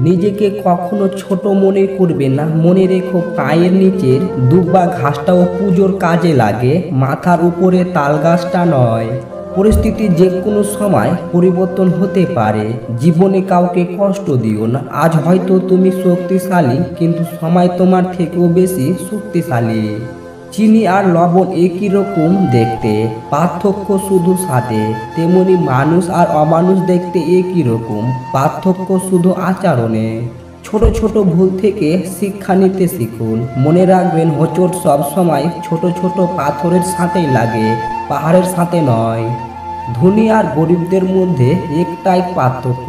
নিজেকে কখনো ছোট মনে করবে না। মনে রেখো, পায়ের নিচের দুব্বা ঘাসটাও পুজোর কাজে লাগে, মাথার উপরে তাল গাছটা নয়। পরিস্থিতি যে কোনো সময় পরিবর্তন হতে পারে। জীবনে কাউকে কষ্ট দিও না। আজ হয়তো তুমি শক্তিশালী, কিন্তু সময় তোমার থেকেও বেশি শক্তিশালী। চিনি আর লবণ একই রকম দেখতে, পার্থক্য শুধু স্বাদে। তেমনি মানুষ আর অমানুষ দেখতে একই রকম, পার্থক্য শুধু আচরণে। ছোট ছোট ভুল থেকে শিক্ষা নিতে শিখুন। মনে রাখবেন, হোঁচট সব সময় ছোট ছোট পাথরের সাথেই লাগে, পাহাড়ের সাথে নয়। ধনী আর গরিবদের মধ্যে একটাই পার্থক্য,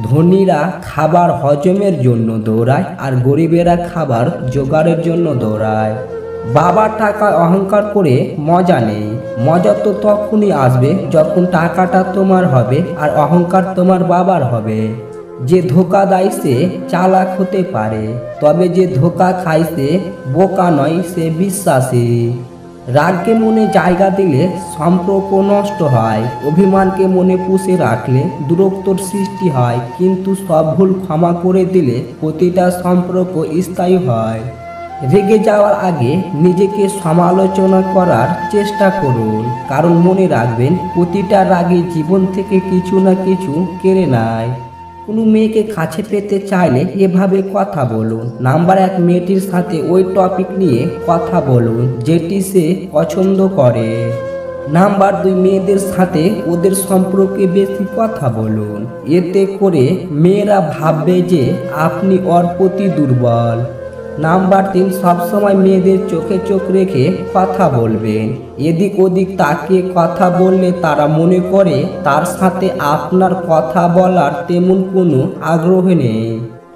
ধনীরা খাবার হজমের জন্য দৌড়ায় আর গরিবেরা খাবার জোগাড়ের জন্য দৌড়ায়। বাবার টাকায় অহংকার করে মজা নেই। মজা তো তখনই আসবে যখন টাকাটা তোমার হবে আর অহংকার তোমার বাবার হবে। যে ধোকা দেয় সে চালাক হতে পারে, তবে যে ধোকা খায় সে বোকা নয়, সে বিশ্বাসী। রাগকে মনে জায়গা দিলে সম্পর্ক নষ্ট হয়, অভিমানকে মনে পুষে রাখলে দূরত্বর সৃষ্টি হয়, কিন্তু সব ভুল ক্ষমা করে দিলে প্রতিটা সম্পর্ক স্থায়ী হয়। রেগে যাওয়ার আগে নিজেকে সমালোচনা করার চেষ্টা করুন, কারণ মনে রাখবেন, প্রতিটা রাগে জীবন থেকে কিছু না কিছু কেড়ে নেয়। কোনো মেয়েকে কাছে পেতে চাইলে এভাবে কথা বলুন। নাম্বার 1, মেয়েটির সাথে ওই টপিক নিয়ে কথা বলুন যেটি সে পছন্দ করে। নাম্বার 2, মেয়েদের সাথে ওদের সম্পর্কে বেশি কথা বলুন। এতে করে মেয়েরা ভাববে যে আপনি ওর প্রতি দুর্বল। নাম্বার 3, সবসময় মেয়েদের চোখে চোখ রেখে কথা বলবেন। এদিক ওদিক তাকিয়ে কথা বললে তারা মনে করে তার সাথে আপনার কথা বলার তেমন কোনো আগ্রহ নেই।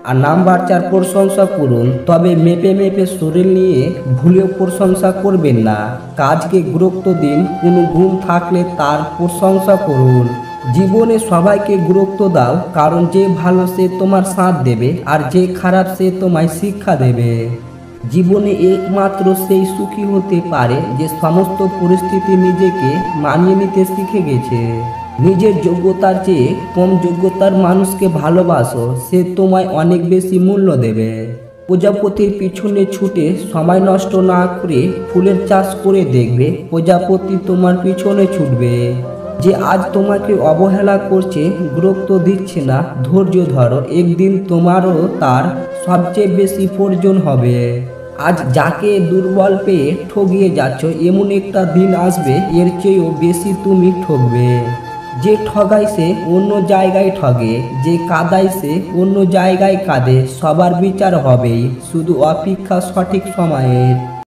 আর নাম্বার 4, প্রশংসা করুন, তবে মেপে মেপে শরীর নিয়ে ভুলেও প্রশংসা করবেন না। কাজকে গুরুত্ব দিন, কোনো গুণ থাকলে তার প্রশংসা করুন। জীবনে সবাইকে গুরুত্ব দাও, কারণ যে ভালো সে তোমার সাথ দেবে আর যে খারাপ সে তোমায় শিক্ষা দেবে। জীবনে একমাত্র সেই সুখী হতে পারে যে সমস্ত পরিস্থিতি নিজেকে মানিয়ে নিতে শিখে গেছে। নিজের যোগ্যতার চেয়ে কম যোগ্যতার মানুষকে ভালোবাসো, সে তোমায় অনেক বেশি মূল্য দেবে। প্রজাপতির পিছনে ছুটে সময় নষ্ট না করে ফুলের চাষ করে দেখবে, প্রজাপতি তোমার পিছনে ছুটবে। যে আজ তোমাকে অবহেলা করছে, গুরুত্ব দিচ্ছে না, ধৈর্য ধরো, একদিন তোমারও তার সবচেয়ে বেশি প্রয়োজন হবে। আজ যাকে দুর্বল পেয়ে ঠগিয়ে যাচ্ছ, এমন একটা দিন আসবে এর চেয়েও বেশি তুমি ঠকবে। যে ঠগায় সে অন্য জায়গায় ঠগে, যে কাঁদায় সে অন্য জায়গায় কাঁদে। সবার বিচার হবেই, শুধু অপেক্ষা সঠিক সময়ের।